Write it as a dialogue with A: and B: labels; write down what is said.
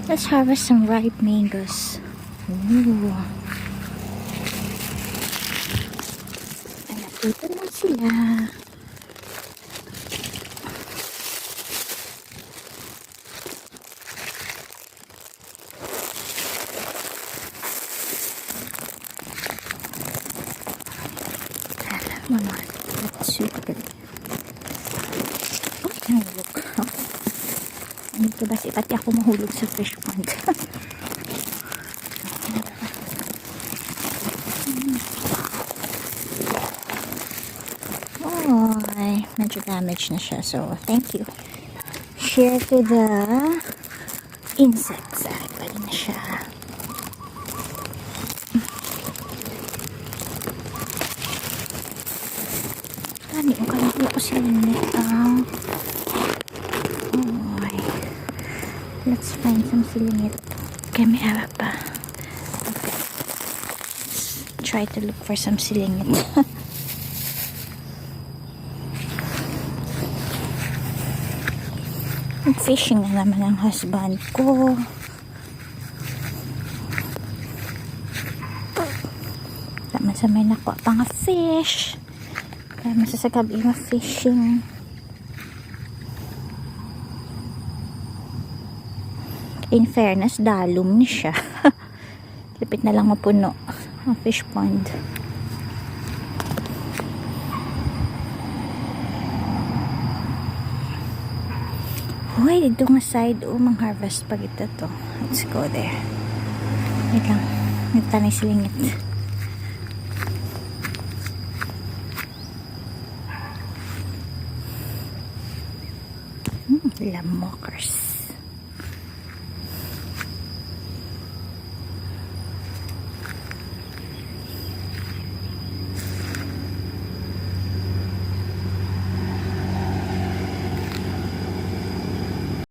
A: Let's harvest some ripe mangoes. Ooh. Dito na sila. Mama, that's sweet. Oh, nahulog. Dito ba si pati ako mahulog sa fish pond? Oh, medyo damage na siya. So, thank you. Share to the insects. Ay, pwede na siya. Dami, ang kalahulog ko silingit. Let's find some silingit. Okay, may awa pa. Okay. Let's try to look for some silingit. Fishing na naman ang husband ko. Tama sa may nakuha pa nga fish. Kaya masasagabi nga fishing. In fairness, dalom ni siya. Lipit na lang mapuno ang fish pond. Uy, dito nga side mang-harvest pag ito to. Let's go there. Wait lang. Nagtanay silingit. Lamokers.